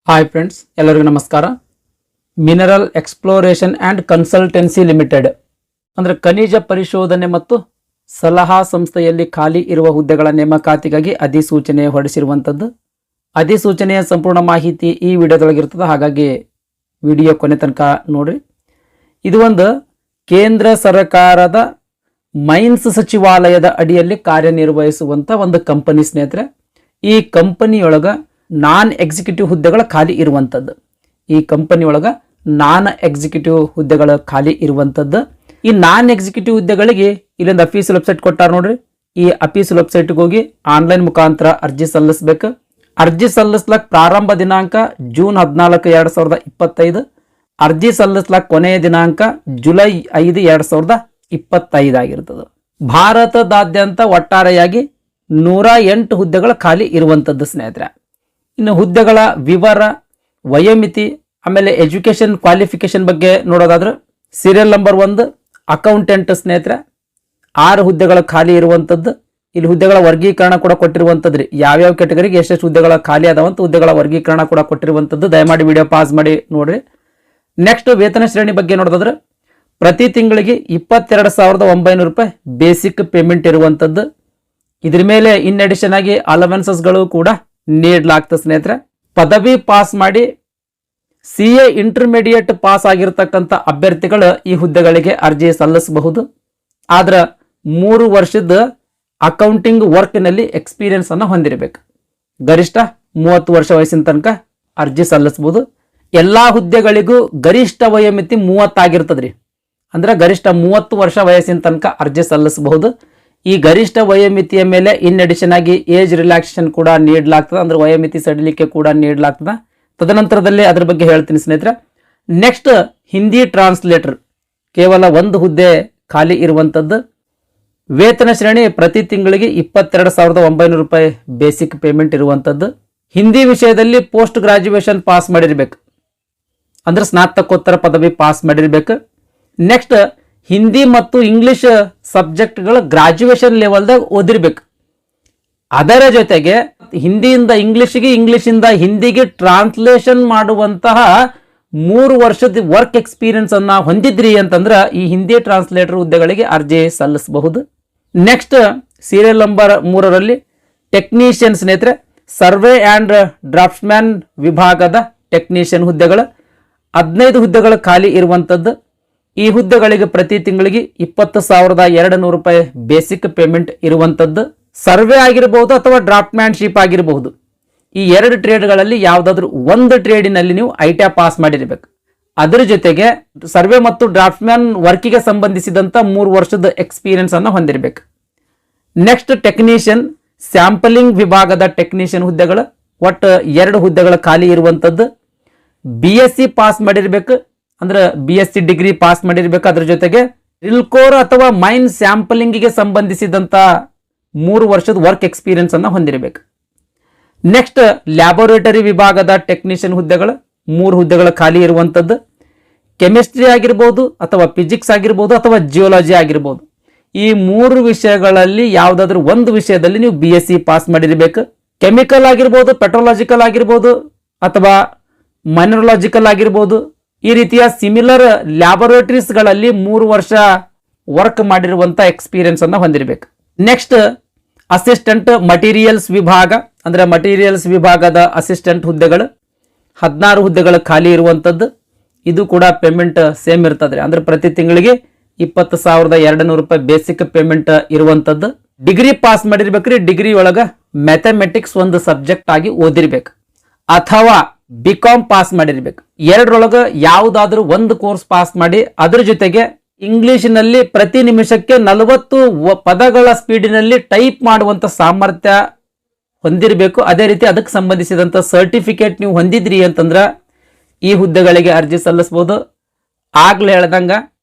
Hi friends, ಎಲ್ಲರಿಗೂ ನಮಸ್ಕಾರ. Mineral exploration and consultancy limited ಅಂದರೆ ಖನಿಜ ಪರಿಶೋಧನೆ ಮತ್ತು ಸಲಹಾ ಸಂಸ್ಥೆಯಲ್ಲಿ ಖಾಲಿ ಇರುವ ಹುದ್ದೆಗಳ ನೇಮಕಾತಿಗಾಗಿ ಅಧಿಸೂಚನೆ ಹೊರಡಿಸಿರುವಂಥದ್ದು. ಅಧಿಸೂಚನೆಯ ಸಂಪೂರ್ಣ ಮಾಹಿತಿ ಈ ವಿಡಿಯೋದೊಳಗಿರ್ತದೆ, ಹಾಗಾಗಿ ವಿಡಿಯೋ ಕೊನೆ ತನಕ ನೋಡ್ರಿ. ಇದು ಒಂದು ಕೇಂದ್ರ ಸರ್ಕಾರದ ಮೈನ್ಸ್ ಸಚಿವಾಲಯದ ಅಡಿಯಲ್ಲಿ ಕಾರ್ಯನಿರ್ವಹಿಸುವಂಥ ಒಂದು ಕಂಪನಿ ಸ್ನೇಹಿತರೆ. ಈ ಕಂಪನಿಯೊಳಗೆ ನಾನ್ ಎಕ್ಸಿಕ್ಯೂಟಿವ್ ಹುದ್ದೆಗಳ ಖಾಲಿ ಇರುವಂಥದ್ದು. ಈ ಕಂಪನಿಯೊಳಗೆ ನಾನ್ ಎಕ್ಸಿಕ್ಯೂಟಿವ್ ಹುದ್ದೆಗಳ ಖಾಲಿ ಇರುವಂಥದ್ದು. ಈ ನಾನ್ ಎಕ್ಸಿಕ್ಯೂಟಿವ್ ಹುದ್ದೆಗಳಿಗೆ ಇಲ್ಲೊಂದು ಅಫೀಸಿಯಲ್ ವೆಬ್ಸೈಟ್ ಕೊಟ್ಟಾರ ನೋಡ್ರಿ. ಈ ಅಫೀಸಿಯಲ್ ವೆಬ್ಸೈಟ್ಗೆ ಹೋಗಿ ಆನ್ಲೈನ್ ಮುಖಾಂತರ ಅರ್ಜಿ ಸಲ್ಲಿಸಬೇಕು. ಅರ್ಜಿ ಸಲ್ಲಿಸ್ಲಕ್ ಪ್ರಾರಂಭ ದಿನಾಂಕ ಜೂನ್ 14, 2025. ಅರ್ಜಿ ಸಲ್ಲಿಸ್ಲಕ್ ಕೊನೆಯ ದಿನಾಂಕ ಜುಲೈ 5, 2025 ಆಗಿರ್ತದೆ. ಭಾರತದಾದ್ಯಂತ ಒಟ್ಟಾರೆಯಾಗಿ 108 ಹುದ್ದೆಗಳ ಖಾಲಿ ಇರುವಂಥದ್ದು ಸ್ನೇಹಿತರೆ. ಇನ್ನು ಹುದ್ದೆಗಳ ವಿವರ, ವಯೋಮಿತಿ, ಆಮೇಲೆ ಎಜುಕೇಷನ್ ಕ್ವಾಲಿಫಿಕೇಶನ್ ಬಗ್ಗೆ ನೋಡೋದಾದ್ರೆ ಸೀರಿಯಲ್ ನಂಬರ್ 1 ಅಕೌಂಟೆಂಟ್ ಸ್ನೇಹಿತರೆ, 6 ಹುದ್ದೆಗಳ ಖಾಲಿ ಇರುವಂಥದ್ದು. ಇಲ್ಲಿ ಹುದ್ದೆಗಳ ವರ್ಗೀಕರಣ ಕೂಡ ಕೊಟ್ಟಿರುವಂಥದ್ದು ರೀ. ಯಾವ್ಯಾವ ಕೆಟಗರಿಗೆ ಎಷ್ಟೆಷ್ಟು ಹುದ್ದೆಗಳ ಖಾಲಿ ಆದವಂತ ಹುದ್ದೆಗಳ ವರ್ಗೀಕರಣ ಕೂಡ ಕೊಟ್ಟಿರುವಂಥದ್ದು. ದಯಮಾಡಿ ವಿಡಿಯೋ ಪಾಸ್ ಮಾಡಿ ನೋಡ್ರಿ. ನೆಕ್ಸ್ಟ್ ವೇತನ ಶ್ರೇಣಿ ಬಗ್ಗೆ ನೋಡೋದಾದ್ರೆ ಪ್ರತಿ ತಿಂಗಳಿಗೆ 22,900 ರೂಪಾಯಿ ಬೇಸಿಕ್ ಪೇಮೆಂಟ್ ಇರುವಂಥದ್ದು. ಇದ್ರ ಮೇಲೆ ಇನ್ ಅಡಿಷನ್ ಆಗಿ ಅಲವೆನ್ಸಸ್ಗಳು ಕೂಡ ನೀಡಲಾಗ್ತದೆ ಸ್ನೇಹಿತರೆ. ಪದವಿ ಪಾಸ್ ಮಾಡಿ CA ಇಂಟರ್ಮೀಡಿಯೇಟ್ ಪಾಸ್ ಆಗಿರ್ತಕ್ಕಂಥ ಅಭ್ಯರ್ಥಿಗಳು ಈ ಹುದ್ದೆಗಳಿಗೆ ಅರ್ಜಿ ಸಲ್ಲಿಸಬಹುದು. ಆದ್ರೆ 3 ವರ್ಷದ ಅಕೌಂಟಿಂಗ್ ವರ್ಕ್ನಲ್ಲಿ ಎಕ್ಸ್ಪೀರಿಯನ್ಸ್ ಅನ್ನು ಹೊಂದಿರಬೇಕು. ಗರಿಷ್ಠ 30 ವರ್ಷ ವಯಸ್ಸಿನ ತನಕ ಅರ್ಜಿ ಸಲ್ಲಿಸಬಹುದು. ಎಲ್ಲಾ ಹುದ್ದೆಗಳಿಗೂ ಗರಿಷ್ಠ ವಯೋಮಿತಿ 30 ಆಗಿರ್ತದ್ರಿ. ಅಂದ್ರೆ ಗರಿಷ್ಠ 30 ವರ್ಷ ವಯಸ್ಸಿನ ತನಕ ಅರ್ಜಿ ಸಲ್ಲಿಸಬಹುದು. ಈ ಗರಿಷ್ಠ ವಯೋಮಿತಿಯ ಮೇಲೆ ಇನ್ ಅಡಿಷನ್ ಆಗಿ ಏಜ್ ರಿಲ್ಯಾಕ್ಸೇಷನ್ ಕೂಡ ನೀಡಲಾಗ್ತದೆ. ಅಂದ್ರೆ ವಯೋಮಿತಿ ಸಡಿಲಿಕೆ ಕೂಡ ನೀಡಲಾಗ್ತದೆ. ತದನಂತರದಲ್ಲಿ ಅದ್ರ ಬಗ್ಗೆ ಹೇಳ್ತೀನಿ ಸ್ನೇಹಿತರೆ. ನೆಕ್ಸ್ಟ್ ಹಿಂದಿ ಟ್ರಾನ್ಸ್ಲೇಟರ್ ಕೇವಲ 1 ಹುದ್ದೆ ಖಾಲಿ ಇರುವಂಥದ್ದು. ವೇತನ ಶ್ರೇಣಿ ಪ್ರತಿ ತಿಂಗಳಿಗೆ 22,900 ರೂಪಾಯಿ ಬೇಸಿಕ್ ಪೇಮೆಂಟ್ ಇರುವಂಥದ್ದು. ಹಿಂದಿ ವಿಷಯದಲ್ಲಿ ಪೋಸ್ಟ್ ಗ್ರಾಜ್ಯುಯೇಷನ್ ಪಾಸ್ ಮಾಡಿರ್ಬೇಕು, ಅಂದ್ರೆ ಸ್ನಾತಕೋತ್ತರ ಪದವಿ ಪಾಸ್ ಮಾಡಿರ್ಬೇಕು. ನೆಕ್ಸ್ಟ್ ಹಿಂದಿ ಮತ್ತು ಇಂಗ್ಲಿಷ್ ಸಬ್ಜೆಕ್ಟ್ಗಳು ಗ್ರಾಜ್ಯುಯೇಷನ್ ಲೆವೆಲ್ದಾಗ ಓದಿರ್ಬೇಕು. ಅದರ ಜೊತೆಗೆ ಹಿಂದಿಯಿಂದ ಇಂಗ್ಲಿಷ್ಗೆ, ಇಂಗ್ಲಿಷಿಂದ ಹಿಂದಿಗೆ ಟ್ರಾನ್ಸ್ಲೇಷನ್ ಮಾಡುವಂತಹ 3 ವರ್ಷದ ವರ್ಕ್ ಎಕ್ಸ್ಪೀರಿಯನ್ಸ್ ಅನ್ನ ಹೊಂದಿದ್ರಿ ಅಂತಂದ್ರೆ ಈ ಹಿಂದಿ ಟ್ರಾನ್ಸ್ಲೇಟರ್ ಹುದ್ದೆಗಳಿಗೆ ಅರ್ಜಿ ಸಲ್ಲಿಸಬಹುದು. ನೆಕ್ಸ್ಟ್ ಸೀರಿಯಲ್ ನಂಬರ್ 3ರಲ್ಲಿ ಟೆಕ್ನಿಷಿಯನ್ ಸ್ನೇಹಿತರೆ, ಸರ್ವೆ ಆ್ಯಂಡ್ ಡ್ರಾಫ್ಟ್ಸ್ಮ್ಯಾನ್ ವಿಭಾಗದ ಟೆಕ್ನಿಷಿಯನ್ ಹುದ್ದೆಗಳು 15 ಹುದ್ದೆಗಳು ಖಾಲಿ ಇರುವಂಥದ್ದು. ಈ ಹುದ್ದೆಗಳಿಗೆ ಪ್ರತಿ ತಿಂಗಳಿಗೆ 20,200 ರೂಪಾಯಿ ಬೇಸಿಕ್ ಪೇಮೆಂಟ್ ಇರುವಂಥದ್ದು. ಸರ್ವೆ ಆಗಿರಬಹುದು ಅಥವಾ ಡ್ರಾಫ್ಟ್ಮ್ಯಾನ್ಶಿಪ್ ಆಗಿರಬಹುದು. ಈ 2 ಟ್ರೇಡ್ಗಳಲ್ಲಿ ಯಾವುದಾದ್ರೂ ಒಂದು ಟ್ರೇಡಿನಲ್ಲಿ ನೀವು ITA ಪಾಸ್ ಮಾಡಿರಬೇಕು. ಅದರ ಜೊತೆಗೆ ಸರ್ವೆ ಮತ್ತು ಡ್ರಾಫ್ಟ್ಮ್ಯಾನ್ ವರ್ಕಿಗೆ ಸಂಬಂಧಿಸಿದಂಥ 3 ವರ್ಷದ ಎಕ್ಸ್ಪೀರಿಯನ್ಸ್ ಅನ್ನು ಹೊಂದಿರಬೇಕು. ನೆಕ್ಸ್ಟ್ ಟೆಕ್ನಿಷಿಯನ್ ಸ್ಯಾಂಪಲಿಂಗ್ ವಿಭಾಗದ ಟೆಕ್ನಿಷಿಯನ್ ಹುದ್ದೆಗಳು ಒಟ್ಟು 2 ಹುದ್ದೆಗಳ ಖಾಲಿ ಇರುವಂಥದ್ದು. BSc ಪಾಸ್ ಮಾಡಿರ್ಬೇಕು, ಅಂದ್ರೆ BSc ಡಿಗ್ರಿ ಪಾಸ್ ಮಾಡಿರ್ಬೇಕು. ಅದ್ರ ಜೊತೆಗೆ ರಿಲ್ಕೋರ್ ಅಥವಾ ಮೈನ್ ಸ್ಯಾಂಪಲಿಂಗಿಗೆ ಸಂಬಂಧಿಸಿದಂತ 3 ವರ್ಷದ ವರ್ಕ್ ಎಕ್ಸ್ಪೀರಿಯನ್ಸ್ ಅನ್ನ ಹೊಂದಿರಬೇಕು. ನೆಕ್ಸ್ಟ್ ಲ್ಯಾಬೋರೇಟರಿ ವಿಭಾಗದ ಟೆಕ್ನಿಷಿಯನ್ ಹುದ್ದೆಗಳು 3 ಹುದ್ದೆಗಳ ಖಾಲಿ ಇರುವಂಥದ್ದು. ಕೆಮಿಸ್ಟ್ರಿ ಆಗಿರ್ಬೋದು ಅಥವಾ ಫಿಸಿಕ್ಸ್ ಆಗಿರ್ಬೋದು ಅಥವಾ ಜಿಯೋಲಜಿ ಆಗಿರ್ಬೋದು. ಈ 3 ವಿಷಯಗಳಲ್ಲಿ ಯಾವುದಾದ್ರೂ ಒಂದು ವಿಷಯದಲ್ಲಿ ನೀವು BSc ಪಾಸ್ ಮಾಡಿರಬೇಕು. ಕೆಮಿಕಲ್ ಆಗಿರ್ಬೋದು, ಪೆಟ್ರೋಲಾಜಿಕಲ್ ಆಗಿರ್ಬೋದು ಅಥವಾ ಮೈನರಾಲಜಿಕಲ್ ಆಗಿರ್ಬೋದು. ಈ ರೀತಿಯ ಸಿಮಿಲರ್ ಲ್ಯಾಬೊರೇಟರೀಸ್ಗಳಲ್ಲಿ 3 ವರ್ಷ ವರ್ಕ್ ಮಾಡಿರುವಂಥ ಎಕ್ಸ್ಪೀರಿಯನ್ಸ್ ಅನ್ನು ಹೊಂದಿರಬೇಕು. ನೆಕ್ಸ್ಟ್ ಅಸಿಸ್ಟೆಂಟ್ ಮಟೀರಿಯಲ್ಸ್ ವಿಭಾಗ, ಅಂದ್ರೆ ಮಟೀರಿಯಲ್ಸ್ ವಿಭಾಗದ ಅಸಿಸ್ಟೆಂಟ್ ಹುದ್ದೆಗಳು 16 ಹುದ್ದೆಗಳು ಖಾಲಿ ಇರುವಂಥದ್ದು. ಇದು ಕೂಡ ಪೇಮೆಂಟ್ ಸೇಮ್ ಇರ್ತದೆ, ಅಂದ್ರೆ ಪ್ರತಿ ತಿಂಗಳಿಗೆ 20,200 ರೂಪಾಯಿ ಬೇಸಿಕ್ ಪೇಮೆಂಟ್ ಇರುವಂಥದ್ದು. ಡಿಗ್ರಿ ಪಾಸ್ ಮಾಡಿರ್ಬೇಕ್ರಿ. ಡಿಗ್ರಿ ಒಳಗ ಮ್ಯಾಥಮೆಟಿಕ್ಸ್ ಒಂದು ಸಬ್ಜೆಕ್ಟ್ ಆಗಿ ಓದಿರ್ಬೇಕು ಅಥವಾ BCom ಪಾಸ್ ಮಾಡಿರ್ಬೇಕು. 2ರೊಳಗೆ ಯಾವುದಾದ್ರೂ ಒಂದು ಕೋರ್ಸ್ ಪಾಸ್ ಮಾಡಿ ಅದ್ರ ಜೊತೆಗೆ ಇಂಗ್ಲಿಷ್ನಲ್ಲಿ ಪ್ರತಿ ನಿಮಿಷಕ್ಕೆ 40 ಪದಗಳ ಸ್ಪೀಡಿನಲ್ಲಿ ಟೈಪ್ ಮಾಡುವಂತ ಸಾಮರ್ಥ್ಯ ಹೊಂದಿರಬೇಕು. ಅದೇ ರೀತಿ ಅದಕ್ಕೆ ಸಂಬಂಧಿಸಿದಂತ ಸರ್ಟಿಫಿಕೇಟ್ ನೀವು ಹೊಂದಿದ್ರಿ ಅಂತಂದ್ರ ಈ ಹುದ್ದೆಗಳಿಗೆ ಅರ್ಜಿ ಸಲ್ಲಿಸಬಹುದು. ಆಗ್ಲೇ ಹೇಳ್ದಂಗ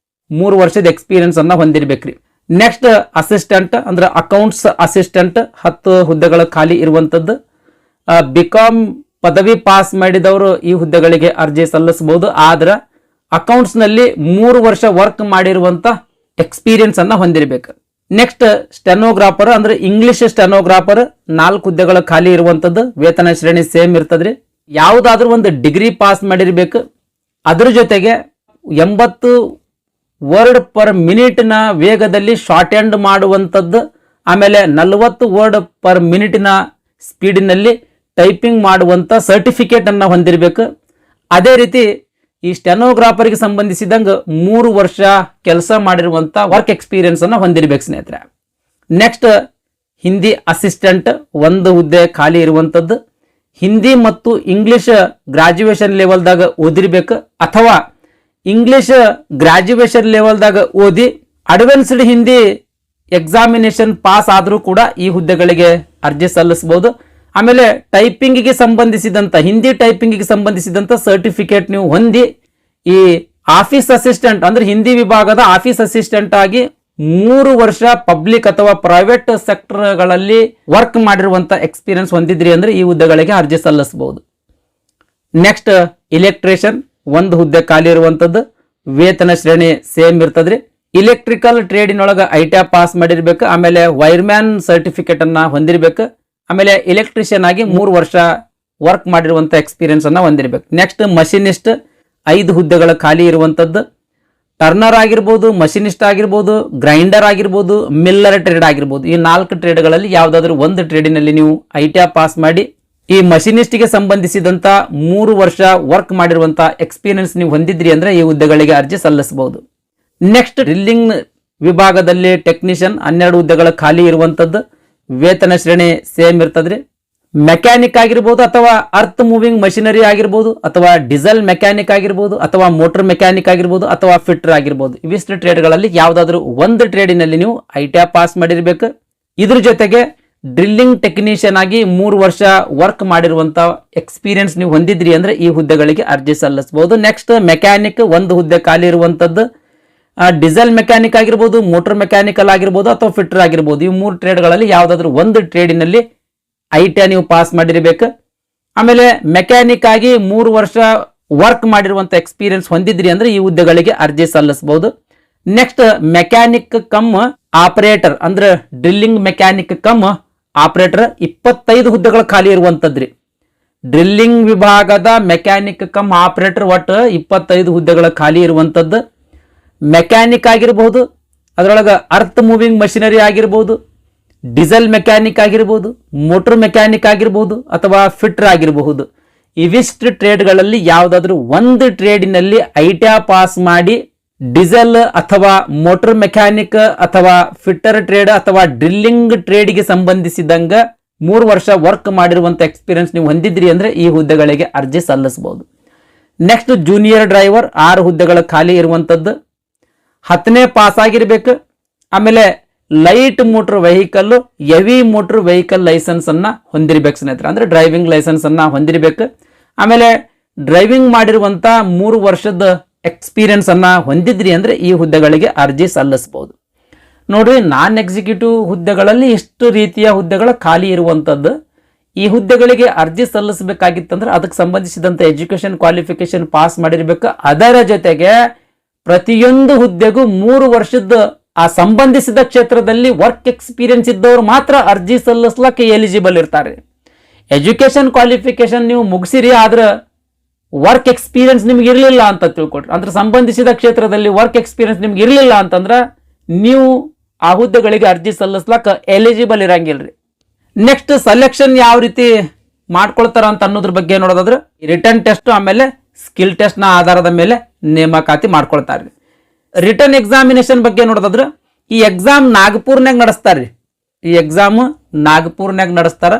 3 ವರ್ಷದ ಎಕ್ಸ್ಪೀರಿಯನ್ಸ್ ಅನ್ನ ಹೊಂದಿರ್ಬೇಕ್ರಿ. ನೆಕ್ಸ್ಟ್ ಅಸಿಸ್ಟೆಂಟ್ ಅಂದ್ರೆ ಅಕೌಂಟ್ಸ್ ಅಸಿಸ್ಟೆಂಟ್ 10 ಹುದ್ದೆಗಳು ಖಾಲಿ ಇರುವಂತದ್ದು. BCom ಪದವಿ ಪಾಸ್ ಮಾಡಿದವರು ಈ ಹುದ್ದೆಗಳಿಗೆ ಅರ್ಜಿ ಸಲ್ಲಿಸಬಹುದು. ಆದ್ರೆ ಅಕೌಂಟ್ಸ್ ನಲ್ಲಿ 3 ವರ್ಷ ವರ್ಕ್ ಮಾಡಿರುವಂತ ಎಕ್ಸ್ಪೀರಿಯನ್ಸ್ ಅನ್ನ ಹೊಂದಿರಬೇಕು. ನೆಕ್ಸ್ಟ್ ಸ್ಟೆನೋಗ್ರಾಫರ್ ಅಂದ್ರೆ ಇಂಗ್ಲಿಷ್ ಸ್ಟೆನೋಗ್ರಾಫರ್ 4 ಹುದ್ದೆಗಳು ಖಾಲಿ ಇರುವಂತದ್ದು. ವೇತನ ಶ್ರೇಣಿ ಸೇಮ್ ಇರ್ತದ್ರಿ. ಯಾವುದಾದ್ರೂ ಒಂದು ಡಿಗ್ರಿ ಪಾಸ್ ಮಾಡಿರಬೇಕು. ಅದರ ಜೊತೆಗೆ 80 ವರ್ಡ್ ಪರ್ ಮಿನಿಟ್ನ ವೇಗದಲ್ಲಿ ಶಾರ್ಟ್ ಹ್ಯಾಂಡ್ ಮಾಡುವಂಥದ್ದು, ಆಮೇಲೆ 40 ವರ್ಡ್ ಪರ್ ಮಿನಿಟ್ನ ಸ್ಪೀಡಿನಲ್ಲಿ ಟೈಪಿಂಗ್ ಮಾಡುವಂಥ ಸರ್ಟಿಫಿಕೇಟನ್ನು ಹೊಂದಿರಬೇಕು. ಅದೇ ರೀತಿ ಈ ಸ್ಟೆನೋಗ್ರಾಫರ್ಗೆ ಸಂಬಂಧಿಸಿದಂಗೆ 3 ವರ್ಷ ಕೆಲಸ ಮಾಡಿರುವಂಥ ವರ್ಕ್ ಎಕ್ಸ್ಪೀರಿಯನ್ಸನ್ನು ಹೊಂದಿರಬೇಕು ಸ್ನೇಹಿತರೆ. ನೆಕ್ಸ್ಟ್ ಹಿಂದಿ ಅಸಿಸ್ಟೆಂಟ್ ಒಂದು ಹುದ್ದೆ ಖಾಲಿ ಇರುವಂಥದ್ದು. ಹಿಂದಿ ಮತ್ತು ಇಂಗ್ಲಿಷ್ ಗ್ರಾಜ್ಯುಯೇಷನ್ ಲೆವೆಲ್ದಾಗ ಓದಿರ್ಬೇಕು, ಅಥವಾ ಇಂಗ್ಲಿಷ್ ಗ್ರಾಜ್ಯುಯೇಷನ್ ಲೆವೆಲ್ದಾಗ ಓದಿ ಅಡ್ವಾನ್ಸ್ಡ್ ಹಿಂದಿ ಎಕ್ಸಾಮಿನೇಷನ್ ಪಾಸ್ ಆದರೂ ಕೂಡ ಈ ಹುದ್ದೆಗಳಿಗೆ ಅರ್ಜಿ ಸಲ್ಲಿಸಬಹುದು. ಆಮೇಲೆ ಟೈಪಿಂಗಿಗೆ ಸಂಬಂಧಿಸಿದಂಥ ಹಿಂದಿ ಟೈಪಿಂಗಿಗೆ ಸಂಬಂಧಿಸಿದಂಥ ಸರ್ಟಿಫಿಕೇಟ್ ನೀವು ಹೊಂದಿ ಈ ಆಫೀಸ್ ಅಸಿಸ್ಟೆಂಟ್ ಅಂದ್ರೆ ಹಿಂದಿ ವಿಭಾಗದ ಆಫೀಸ್ ಅಸಿಸ್ಟೆಂಟ್ ಆಗಿ 3 ವರ್ಷ ಪಬ್ಲಿಕ್ ಅಥವಾ ಪ್ರೈವೇಟ್ ಸೆಕ್ಟರ್ಗಳಲ್ಲಿ ವರ್ಕ್ ಮಾಡಿರುವಂಥ ಎಕ್ಸ್ಪೀರಿಯನ್ಸ್ ಹೊಂದಿದ್ರಿ ಅಂದ್ರೆ ಈ ಹುದ್ದೆಗಳಿಗೆ ಅರ್ಜಿ ಸಲ್ಲಿಸಬಹುದು. ನೆಕ್ಸ್ಟ್ ಇಲೆಕ್ಟ್ರಿಷಿಯನ್ ಒಂದು ಹುದ್ದೆ ಖಾಲಿ ಇರುವಂಥದ್ದು. ವೇತನ ಶ್ರೇಣಿ ಸೇಮ್ ಇರ್ತದ್ರಿ. ಇಲೆಕ್ಟ್ರಿಕಲ್ ಟ್ರೇಡಿನೊಳಗೆ ಐಟಿಐ ಪಾಸ್ ಮಾಡಿರ್ಬೇಕು, ಆಮೇಲೆ ವೈರ್ಮ್ಯಾನ್ ಸರ್ಟಿಫಿಕೇಟ್ ಅನ್ನ ಹೊಂದಿರಬೇಕು, ಆಮೇಲೆ ಎಲೆಕ್ಟ್ರಿಷಿಯನ್ ಆಗಿ 3 ವರ್ಷ ವರ್ಕ್ ಮಾಡಿರುವಂಥ ಎಕ್ಸ್ಪೀರಿಯನ್ಸ್ ಅನ್ನ ಹೊಂದಿರಬೇಕು. ನೆಕ್ಸ್ಟ್ ಮಷಿನಿಸ್ಟ್ 5 ಹುದ್ದೆಗಳ ಖಾಲಿ ಇರುವಂಥದ್ದು. ಟರ್ನರ್ ಆಗಿರ್ಬೋದು, ಮಷಿನಿಸ್ಟ್ ಆಗಿರ್ಬೋದು, ಗ್ರೈಂಡರ್ ಆಗಿರ್ಬೋದು, ಮಿಲ್ಲರ್ ಟ್ರೇಡ್ ಆಗಿರ್ಬೋದು. ಈ 4 ಟ್ರೇಡ್ಗಳಲ್ಲಿ ಯಾವುದಾದ್ರೂ ಒಂದು ಟ್ರೇಡಿನಲ್ಲಿ ನೀವು ಐಟಿಐ ಪಾಸ್ ಮಾಡಿ ಈ ಮಷಿನಿಸ್ಟ್ಗೆ ಸಂಬಂಧಿಸಿದಂಥ 3 ವರ್ಷ ವರ್ಕ್ ಮಾಡಿರುವಂಥ ಎಕ್ಸ್ಪೀರಿಯನ್ಸ್ ನೀವು ಹೊಂದಿದ್ರಿ ಅಂದ್ರೆ ಈ ಹುದ್ದೆಗಳಿಗೆ ಅರ್ಜಿ ಸಲ್ಲಿಸಬಹುದು. ನೆಕ್ಸ್ಟ್ ಡ್ರಿಲ್ಲಿಂಗ್ ವಿಭಾಗದಲ್ಲಿ ಟೆಕ್ನಿಷಿಯನ್ 12 ಹುದ್ದೆಗಳ ಖಾಲಿ ಇರುವಂಥದ್ದು. ವೇತನ ಶ್ರೇಣಿ ಸೇಮ್ ಇರ್ತದ್ರಿ. ಮೆಕ್ಯಾನಿಕ್ ಆಗಿರ್ಬೋದು, ಅಥವಾ ಅರ್ತ್ ಮೂವಿಂಗ್ ಮಷಿನರಿ ಆಗಿರ್ಬೋದು, ಅಥವಾ ಡೀಸೆಲ್ ಮೆಕ್ಯಾನಿಕ್ ಆಗಿರ್ಬೋದು, ಅಥವಾ ಮೋಟರ್ ಮೆಕ್ಯಾನಿಕ್ ಆಗಿರ್ಬೋದು, ಅಥವಾ ಫಿಟ್ಟರ್ ಆಗಿರ್ಬೋದು. ಇವಿಷ್ಟು ಟ್ರೇಡ್ಗಳಲ್ಲಿ ಯಾವುದಾದ್ರೂ ಒಂದು ಟ್ರೇಡಿನಲ್ಲಿ ನೀವು ಐಟಿಐ ಪಾಸ್ ಮಾಡಿರ್ಬೇಕು. ಇದ್ರ ಜೊತೆಗೆ ಡ್ರಿಲ್ಲಿಂಗ್ ಟೆಕ್ನಿಷಿಯನ್ ಆಗಿ 3 ವರ್ಷ ವರ್ಕ್ ಮಾಡಿರುವಂತ ಎಕ್ಸ್ಪೀರಿಯನ್ಸ್ ನೀವು ಹೊಂದಿದ್ರಿ ಅಂದ್ರೆ ಈ ಹುದ್ದೆಗಳಿಗೆ ಅರ್ಜಿ ಸಲ್ಲಿಸಬಹುದು. ನೆಕ್ಸ್ಟ್ ಮೆಕ್ಯಾನಿಕ್ ಒಂದು ಹುದ್ದೆ ಖಾಲಿ ಇರುವಂತದ್ದು. ಡೀಸೆಲ್ ಮೆಕ್ಯಾನಿಕ್ ಆಗಿರ್ಬೋದು, ಮೋಟರ್ ಮೆಕ್ಯಾನಿಕಲ್ ಆಗಿರ್ಬೋದು, ಅಥವಾ ಫಿಟ್ಟರ್ ಆಗಿರ್ಬೋದು. ಈ 3 ಟ್ರೇಡ್ಗಳಲ್ಲಿ ಯಾವುದಾದ್ರೂ ಒಂದು ಟ್ರೇಡಿನಲ್ಲಿ ಐಟಿಐ ನೀವು ಪಾಸ್ ಮಾಡಿರಬೇಕು. ಆಮೇಲೆ ಮೆಕ್ಯಾನಿಕ್ ಆಗಿ 3 ವರ್ಷ ವರ್ಕ್ ಮಾಡಿರುವಂತ ಎಕ್ಸ್ಪೀರಿಯನ್ಸ್ ಹೊಂದಿದ್ರಿ ಅಂದ್ರೆ ಈ ಹುದ್ದೆಗಳಿಗೆ ಅರ್ಜಿ ಸಲ್ಲಿಸಬಹುದು. ನೆಕ್ಸ್ಟ್ ಮೆಕ್ಯಾನಿಕ್ ಕಮ್ ಆಪರೇಟರ್ ಅಂದ್ರೆ ಡ್ರಿಲ್ಲಿಂಗ್ ಮೆಕ್ಯಾನಿಕ್ ಕಮ್ ಆಪರೇಟರ್ 25 ಹುದ್ದೆಗಳು ಖಾಲಿ ಇರುವಂತದ್ರಿ. ಡ್ರಿಲ್ಲಿಂಗ್ ವಿಭಾಗದ ಮೆಕ್ಯಾನಿಕ್ ಕಮ್ ಆಪರೇಟರ್ ಒಟ್ಟು 25 ಹುದ್ದೆಗಳ ಖಾಲಿ ಇರುವಂತದ್ದು. ಮೆಕ್ಯಾನಿಕ್ ಆಗಿರಬಹುದು, ಅದರೊಳಗೆ ಅರ್ತ್ ಮೂವಿಂಗ್ ಮಷಿನರಿ ಆಗಿರ್ಬೋದು, ಡೀಸೆಲ್ ಮೆಕ್ಯಾನಿಕ್ ಆಗಿರ್ಬೋದು, ಮೋಟರ್ ಮೆಕ್ಯಾನಿಕ್ ಆಗಿರ್ಬೋದು, ಅಥವಾ ಫಿಟ್ಟರ್ ಆಗಿರಬಹುದು. ಇವಿಷ್ಟು ಟ್ರೇಡ್ಗಳಲ್ಲಿ ಯಾವುದಾದ್ರೂ ಒಂದು ಟ್ರೇಡಿನಲ್ಲಿ ಐಟಿಐ ಪಾಸ್ ಮಾಡಿ ಡೀಸೆಲ್ ಅಥವಾ ಮೋಟರ್ ಮೆಕ್ಯಾನಿಕ್ ಅಥವಾ ಫಿಟ್ಟರ್ ಟ್ರೇಡ್ ಅಥವಾ ಡ್ರಿಲ್ಲಿಂಗ್ ಟ್ರೇಡ್ಗೆ ಸಂಬಂಧಿಸಿದಂಗ 3 ವರ್ಷ ವರ್ಕ್ ಮಾಡಿರುವಂತ ಎಕ್ಸ್ಪೀರಿಯನ್ಸ್ ನೀವು ಹೊಂದಿದ್ರಿ ಅಂದ್ರೆ ಈ ಹುದ್ದೆಗಳಿಗೆ ಅರ್ಜಿ ಸಲ್ಲಿಸಬಹುದು. ನೆಕ್ಸ್ಟ್ ಜೂನಿಯರ್ ಡ್ರೈವರ್ 6 ಹುದ್ದೆಗಳ ಖಾಲಿ ಇರುವಂತದ್ದು. 10ನೇ ಪಾಸ್ ಆಗಿರ್ಬೇಕು. ಆಮೇಲೆ light motor vehicle, heavy motor vehicle licence ಅನ್ನ ಹೊಂದಿರಬೇಕು ಸ್ನೇಹಿತರೆ, ಅಂದ್ರೆ ಡ್ರೈವಿಂಗ್ ಲೈಸೆನ್ಸ್ ಅನ್ನ ಹೊಂದಿರಬೇಕು. ಆಮೇಲೆ ಡ್ರೈವಿಂಗ್ ಮಾಡಿರುವಂತ 3 ವರ್ಷದ ಎಕ್ಸ್ಪೀರಿಯನ್ಸ್ ಅನ್ನ ಹೊಂದಿದ್ರಿ ಅಂದ್ರೆ ಈ ಹುದ್ದೆಗಳಿಗೆ ಅರ್ಜಿ ಸಲ್ಲಿಸಬಹುದು. ನೋಡ್ರಿ, ನಾನ್ ಎಕ್ಸಿಕ್ಯೂಟಿವ್ ಹುದ್ದೆಗಳಲ್ಲಿ ಇಷ್ಟು ರೀತಿಯ ಹುದ್ದೆಗಳ ಖಾಲಿ ಇರುವಂತದ್ದು. ಈ ಹುದ್ದೆಗಳಿಗೆ ಅರ್ಜಿ ಸಲ್ಲಿಸಬೇಕಾಗಿತ್ತಂದ್ರೆ ಅದಕ್ಕೆ ಸಂಬಂಧಿಸಿದಂತ ಎಜುಕೇಶನ್ ಕ್ವಾಲಿಫಿಕೇಶನ್ ಪಾಸ್ ಮಾಡಿರ್ಬೇಕು. ಅದರ ಜೊತೆಗೆ ಪ್ರತಿಯೊಂದು ಹುದ್ದೆಗೂ 3 ವರ್ಷದ ಆ ಸಂಬಂಧಿಸಿದ ಕ್ಷೇತ್ರದಲ್ಲಿ ವರ್ಕ್ ಎಕ್ಸ್ಪೀರಿಯನ್ಸ್ ಇದ್ದವರು ಮಾತ್ರ ಅರ್ಜಿ ಸಲ್ಲಿಸ್ಲಕ್ಕೆ ಎಲಿಜಿಬಲ್ ಇರ್ತಾರೆ. ಎಜುಕೇಶನ್ ಕ್ವಾಲಿಫಿಕೇಶನ್ ನೀವು ಮುಗಿಸಿರಿ, ಆದ್ರೆ ವರ್ಕ್ ಎಕ್ಸ್ಪೀರಿಯನ್ಸ್ ನಿಮ್ಗೆ ಇರಲಿಲ್ಲ ಅಂತ ತಿಳ್ಕೊಟ್ರಿ, ಅಂದ್ರೆ ಸಂಬಂಧಿಸಿದ ಕ್ಷೇತ್ರದಲ್ಲಿ ವರ್ಕ್ ಎಕ್ಸ್ಪೀರಿಯನ್ಸ್ ನಿಮ್ಗೆ ಇರಲಿಲ್ಲ ಅಂತಂದ್ರೆ ನೀವು ಆ ಹುದ್ದೆಗಳಿಗೆ ಅರ್ಜಿ ಸಲ್ಲಿಸ್ಲಕ್ಕ ಎಲಿಜಿಬಲ್ ಇರಂಗಿಲ್ರಿ. ನೆಕ್ಸ್ಟ್ ಸೆಲೆಕ್ಷನ್ ಯಾವ ರೀತಿ ಮಾಡ್ಕೊಳ್ತಾರ ಅಂತ ಅನ್ನೋದ್ರ ಬಗ್ಗೆ ನೋಡೋದಾದ್ರೆ ರಿಟರ್ನ್ ಟೆಸ್ಟ್ ಆಮೇಲೆ ಸ್ಕಿಲ್ ಟೆಸ್ಟ್ ನ ಆಧಾರದ ಮೇಲೆ ನೇಮಕಾತಿ ಮಾಡ್ಕೊಳ್ತಾರೆ. ರಿಟರ್ನ್ ಎಕ್ಸಾಮಿನೇಷನ್ ಬಗ್ಗೆ ನೋಡೋದಾದ್ರೆ ಈ ಎಕ್ಸಾಮ್ ನಾಗಪುರ್ನಾಗ ನಡೆಸ್ತಾರ್ರಿ. ಈ ಎಕ್ಸಾಮ್ ನಾಗಪುರ್ನಾಗ ನಡೆಸ್ತಾರ.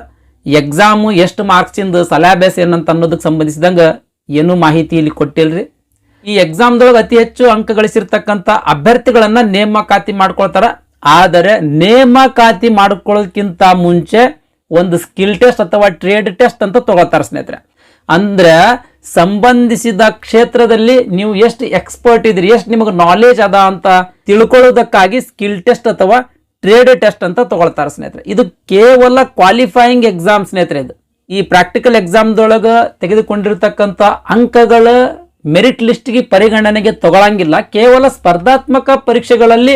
ಎಕ್ಸಾಮ್ ಎಷ್ಟು ಮಾರ್ಕ್ಸ್ ಇಂದ ಸೆಲೆಬಸ್ ಏನಂತ ಅನ್ನೋದಕ್ಕೆ ಸಂಬಂಧಿಸಿದಂಗ ಏನು ಮಾಹಿತಿ ಇಲ್ಲಿ ಕೊಟ್ಟಿಲ್ರಿ. ಈ ಎಕ್ಸಾಮ್ದೊಳಗೆ ಅತಿ ಹೆಚ್ಚು ಅಂಕ ಗಳಿಸಿರ್ತಕ್ಕಂಥ ಅಭ್ಯರ್ಥಿಗಳನ್ನ ನೇಮಕಾತಿ ಮಾಡ್ಕೊಳ್ತಾರ. ಆದರೆ ನೇಮಕಾತಿ ಮಾಡ್ಕೊಳ್ಳೋದಕ್ಕಿಂತ ಮುಂಚೆ ಒಂದು ಸ್ಕಿಲ್ ಟೆಸ್ಟ್ ಅಥವಾ ಟ್ರೇಡ್ ಟೆಸ್ಟ್ ಅಂತ ತಗೋತಾರ ಸ್ನೇಹಿತರೆ. ಅಂದ್ರೆ ಸಂಬಂಧಿಸಿದ ಕ್ಷೇತ್ರದಲ್ಲಿ ನೀವು ಎಷ್ಟು ಎಕ್ಸ್ಪರ್ಟ್ ಇದ್ರಿ, ಎಷ್ಟು ನಿಮಗೆ ನಾಲೆಜ್ ಅದ ಅಂತ ತಿಳ್ಕೊಳ್ಳೋದಕ್ಕಾಗಿ ಸ್ಕಿಲ್ ಟೆಸ್ಟ್ ಅಥವಾ ಟ್ರೇಡ್ ಟೆಸ್ಟ್ ಅಂತ ತಗೊಳ್ತಾರೆ ಸ್ನೇಹಿತರೆ. ಇದು ಕೇವಲ ಕ್ವಾಲಿಫೈಯಿಂಗ್ ಎಕ್ಸಾಮ್ ಸ್ನೇಹಿತರೆ. ಇದು ಈ ಪ್ರಾಕ್ಟಿಕಲ್ ಎಕ್ಸಾಮ್ದೊಳಗ ತೆಗೆದುಕೊಂಡಿರ್ತಕ್ಕಂಥ ಅಂಕಗಳ ಮೆರಿಟ್ ಲಿಸ್ಟ್ಗೆ ಪರಿಗಣನೆಗೆ ತಗೊಳಂಗಿಲ್ಲ. ಕೇವಲ ಸ್ಪರ್ಧಾತ್ಮಕ ಪರೀಕ್ಷೆಗಳಲ್ಲಿ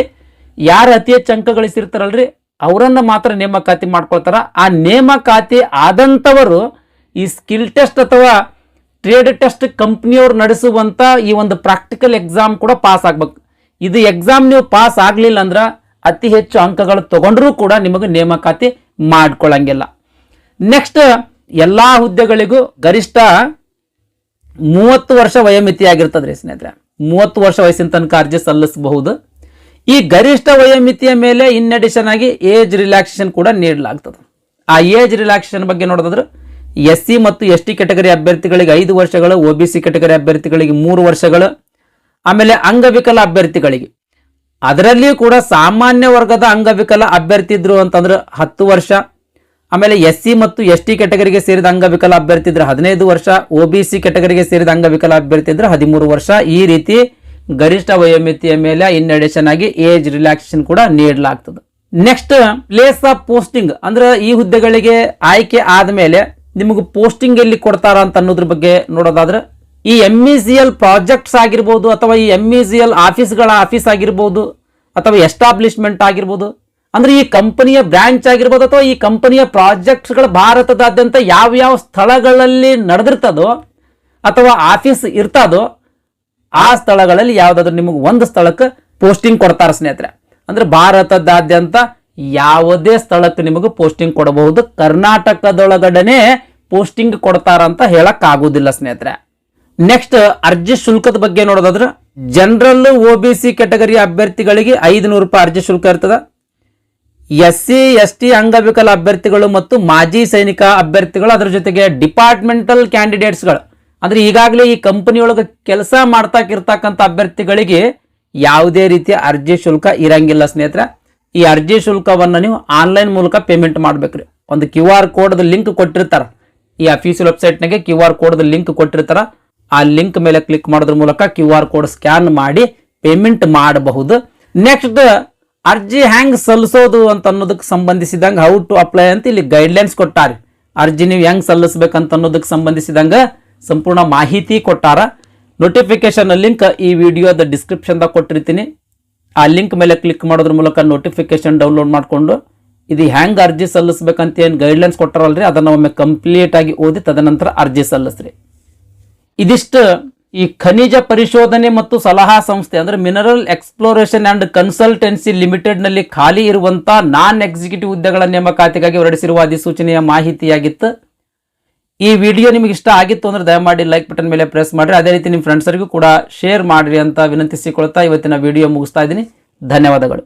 ಯಾರು ಅತಿ ಹೆಚ್ಚು ಅಂಕ ಗಳಿಸಿರ್ತಾರಲ್ರಿ ಅವರನ್ನ ಮಾತ್ರ ನೇಮಕಾತಿ ಮಾಡ್ಕೊಳ್ತಾರ. ಆ ನೇಮಕಾತಿ ಆದಂತವರು ಈ ಸ್ಕಿಲ್ ಟೆಸ್ಟ್ ಅಥವಾ ಟ್ರೇಡ್ ಟೆಸ್ಟ್ ಕಂಪ್ನಿಯವ್ರು ನಡೆಸುವಂಥ ಈ ಒಂದು ಪ್ರಾಕ್ಟಿಕಲ್ ಎಕ್ಸಾಮ್ ಕೂಡ ಪಾಸ್ ಆಗ್ಬೇಕು. ಇದು ಎಕ್ಸಾಮ್ ನೀವು ಪಾಸ್ ಆಗಲಿಲ್ಲ ಅಂದ್ರೆ ಅತಿ ಹೆಚ್ಚು ಅಂಕಗಳು ತಗೊಂಡ್ರೂ ಕೂಡ ನಿಮಗೆ ನೇಮಕಾತಿ ಮಾಡ್ಕೊಳ್ಳಂಗಿಲ್ಲ. ನೆಕ್ಸ್ಟ್, ಎಲ್ಲ ಹುದ್ದೆಗಳಿಗೂ ಗರಿಷ್ಠ 30 ವರ್ಷ ವಯೋಮಿತಿ ಆಗಿರ್ತದ್ರಿ ಸ್ನೇಹಿತರೆ. 30 ವರ್ಷ ವಯಸ್ಸಿನ ತನಕ ಅರ್ಜಿ ಸಲ್ಲಿಸಬಹುದು. ಈ ಗರಿಷ್ಠ ವಯೋಮಿತಿಯ ಮೇಲೆ ಇನ್ ಅಡಿಷನ್ ಆಗಿ ಏಜ್ ರಿಲ್ಯಾಕ್ಸೇಷನ್ ಕೂಡ ನೀಡಲಾಗ್ತದೆ. ಆ ಏಜ್ ರಿಲ್ಯಾಕ್ಸೇಷನ್ ಬಗ್ಗೆ ನೋಡೋದಾದ್ರೆ SC ಮತ್ತು ST ಕೆಟಗರಿ ಅಭ್ಯರ್ಥಿಗಳಿಗೆ 5 ವರ್ಷಗಳು, OBC ಕೆಟಗರಿ ಅಭ್ಯರ್ಥಿಗಳಿಗೆ 3 ವರ್ಷಗಳು, ಆಮೇಲೆ ಅಂಗವಿಕಲ ಅಭ್ಯರ್ಥಿಗಳಿಗೆ, ಅದರಲ್ಲಿಯೂ ಕೂಡ ಸಾಮಾನ್ಯ ವರ್ಗದ ಅಂಗವಿಕಲ ಅಭ್ಯರ್ಥಿ ಇದ್ರು ಅಂತಂದ್ರೆ 10 ವರ್ಷ, ಆಮೇಲೆ SC ಮತ್ತು ST ಕೆಟಗರಿಗೆ ಸೇರಿದ ಅಂಗವಿಕಲ ಅಭ್ಯರ್ಥಿ ಇದ್ರೆ 15 ವರ್ಷ, OBC ಕೆಟಗರಿಗೆ ಸೇರಿದ ಅಂಗವಿಕಲ ಅಭ್ಯರ್ಥಿ ಇದ್ರೆ 13 ವರ್ಷ. ಈ ರೀತಿ ಗರಿಷ್ಠ ವಯೋಮಿತಿಯ ಮೇಲೆ ಇನ್ ಅಡಿಷನ್ ಆಗಿ ಏಜ್ ರಿಲ್ಯಾಕ್ಸೇಷನ್ ಕೂಡ ನೀಡಲಾಗ್ತದೆ. ನೆಕ್ಸ್ಟ್, ಪ್ಲೇಸ್ ಆಫ್ ಪೋಸ್ಟಿಂಗ್ ಅಂದ್ರೆ ಈ ಹುದ್ದೆಗಳಿಗೆ ಆಯ್ಕೆ ಆದ್ಮೇಲೆ ನಿಮಗೆ ಪೋಸ್ಟಿಂಗ್ ಎಲ್ಲಿ ಕೊಡ್ತಾರ ಅಂತ ಅನ್ನೋದ್ರ ಬಗ್ಗೆ ನೋಡೋದಾದ್ರೆ ಈ MECL ಪ್ರಾಜೆಕ್ಟ್ಸ್ ಆಗಿರ್ಬೋದು ಅಥವಾ ಈ MECL ಆಫೀಸ್ಗಳ ಆಫೀಸ್ ಆಗಿರ್ಬೋದು ಅಥವಾ ಎಸ್ಟಾಬ್ಲಿಷ್ಮೆಂಟ್ ಆಗಿರ್ಬೋದು, ಅಂದ್ರೆ ಈ ಕಂಪನಿಯ ಬ್ರಾಂಚ್ ಆಗಿರ್ಬೋದು ಅಥವಾ ಈ ಕಂಪನಿಯ ಪ್ರಾಜೆಕ್ಟ್ಸ್ಗಳ ಭಾರತದಾದ್ಯಂತ ಯಾವ ಸ್ಥಳಗಳಲ್ಲಿ ನಡೆದಿರ್ತದೋ ಅಥವಾ ಆಫೀಸ್ ಇರ್ತದೋ ಆ ಸ್ಥಳಗಳಲ್ಲಿ ಯಾವುದಾದ್ರೂ ನಿಮಗೆ ಒಂದು ಸ್ಥಳಕ್ಕೆ ಪೋಸ್ಟಿಂಗ್ ಕೊಡ್ತಾರೆ ಸ್ನೇಹಿತರೆ. ಅಂದ್ರೆ ಭಾರತದಾದ್ಯಂತ ಯಾವುದೇ ಸ್ಥಳಕ್ಕೆ ನಿಮಗೆ ಪೋಸ್ಟಿಂಗ್ ಕೊಡಬಹುದು. ಕರ್ನಾಟಕದೊಳಗಡೆನೆ ಪೋಸ್ಟಿಂಗ್ ಕೊಡ್ತಾರ ಅಂತ ಹೇಳಕ್ ಆಗುದಿಲ್ಲ ಸ್ನೇಹಿತರೆ. ನೆಕ್ಸ್ಟ್, ಅರ್ಜಿ ಶುಲ್ಕದ ಬಗ್ಗೆ ನೋಡೋದಾದ್ರೆ ಜನರಲ್ OBC ಕೆಟಗರಿ ಅಭ್ಯರ್ಥಿಗಳಿಗೆ 500 ರೂಪಾಯಿ ಅರ್ಜಿ ಶುಲ್ಕ ಇರ್ತದೆ. SC ST ಅಂಗವಿಕಲ ಅಭ್ಯರ್ಥಿಗಳು ಮತ್ತು ಮಾಜಿ ಸೈನಿಕ ಅಭ್ಯರ್ಥಿಗಳು, ಅದರ ಜೊತೆಗೆ ಡಿಪಾರ್ಟ್ಮೆಂಟಲ್ ಕ್ಯಾಂಡಿಡೇಟ್ಸ್ಗಳು ಅಂದ್ರೆ ಈಗಾಗಲೇ ಈ ಕಂಪನಿಯೊಳಗೆ ಕೆಲಸ ಮಾಡ್ತಾಕಿರ್ತಕ್ಕಂಥ ಅಭ್ಯರ್ಥಿಗಳಿಗೆ ಯಾವುದೇ ರೀತಿಯ ಅರ್ಜಿ ಶುಲ್ಕ ಇರಂಗಿಲ್ಲ ಸ್ನೇಹಿತರೆ. ಈ ಅರ್ಜಿ ಶುಲ್ಕವನ್ನು ನೀವು ಆನ್ಲೈನ್ ಮೂಲಕ ಪೇಮೆಂಟ್ ಮಾಡ್ಬೇಕ್ರಿ. ಒಂದು QR ಕೋಡ್ ಲಿಂಕ್ ಕೊಟ್ಟಿರ್ತಾರ, ಈ ಅಫೀಷಿಯಲ್ ವೆಬ್ಸೈಟ್ನಾಗೆ QR ಕೋಡ್ ಲಿಂಕ್ ಕೊಟ್ಟಿರ್ತಾರ. ಆ ಲಿಂಕ್ ಮೇಲೆ ಕ್ಲಿಕ್ ಮಾಡೋದ್ರ ಮೂಲಕ QR ಕೋಡ್ ಸ್ಕ್ಯಾನ್ ಮಾಡಿ ಪೇಮೆಂಟ್ ಮಾಡಬಹುದು. ನೆಕ್ಸ್ಟ್, ಅರ್ಜಿ ಹೆಂಗ್ ಸಲ್ಲಿಸೋದು ಅಂತ ಅನ್ನೋದಕ್ಕೆ ಸಂಬಂಧಿಸಿದಂಗೆ ಹೌ ಟು ಅಪ್ಲೈ ಅಂತ ಇಲ್ಲಿ ಗೈಡ್ಲೈನ್ಸ್ ಕೊಟ್ಟಾರೆ. ಅರ್ಜಿ ನೀವು ಹೆಂಗ್ ಸಲ್ಲಿಸ್ಬೇಕಂತ ಅನ್ನೋದಕ್ಕೆ ಸಂಬಂಧಿಸಿದಂಗೆ ಸಂಪೂರ್ಣ ಮಾಹಿತಿ ಕೊಟ್ಟಾರ. ನೋಟಿಫಿಕೇಶನ್ ಲಿಂಕ್ ಈ ವಿಡಿಯೋದ ಡಿಸ್ಕ್ರಿಪ್ಷನ್ದಾಗ ಕೊಟ್ಟಿರ್ತೀನಿ. ಆ ಲಿಂಕ್ ಮೇಲೆ ಕ್ಲಿಕ್ ಮಾಡೋದ್ರ ಮೂಲಕ ನೋಟಿಫಿಕೇಶನ್ ಡೌನ್ಲೋಡ್ ಮಾಡಿಕೊಂಡು ಇದು ಹೆಂಗ್ ಅರ್ಜಿ ಸಲ್ಲಿಸ್ಬೇಕಂತ ಏನು ಗೈಡ್ಲೈನ್ಸ್ ಕೊಟ್ಟಾರಲ್ರಿ ಅದನ್ನು ಒಮ್ಮೆ ಕಂಪ್ಲೀಟ್ ಆಗಿ ಓದಿ ತದನಂತರ ಅರ್ಜಿ ಸಲ್ಲಿಸ್ರಿ. ಇದಿಷ್ಟು ಈ ಖನಿಜ ಪರಿಶೋಧನೆ ಮತ್ತು ಸಲಹಾ ಸಂಸ್ಥೆ ಅಂದ್ರೆ mineral exploration and consultancy limited ನಲ್ಲಿ ಖಾಲಿ ಇರುವಂತಹ ನಾನ್ ಎಕ್ಸಿಕ್ಯೂಟಿವ್ ಹುದ್ದೆಗಳ ನೇಮಕಾತಿಗಾಗಿ ಹೊರಡಿಸಿರುವ ಅಧಿಸೂಚನೆಯ ಮಾಹಿತಿಯಾಗಿತ್ತು. ಈ ವಿಡಿಯೋ ನಿಮಗೆ ಇಷ್ಟ ಆಗಿತ್ತು ಅಂದ್ರೆ ದಯಮಾಡಿ ಲೈಕ್ ಬಟನ್ ಮೇಲೆ ಪ್ರೆಸ್ ಮಾಡ್ರಿ. ಅದೇ ರೀತಿ ನಿಮ್ಮ ಫ್ರೆಂಡ್ಸರಿಗೂ ಕೂಡ ಶೇರ್ ಮಾಡ್ರಿ ಅಂತ ವಿನಂತಿಸಿಕೊಳ್ತಾ ಇವತ್ತಿನ ವಿಡಿಯೋ ಮುಗಿಸ್ತಾ ಇದ್ದೀನಿ. ಧನ್ಯವಾದಗಳು.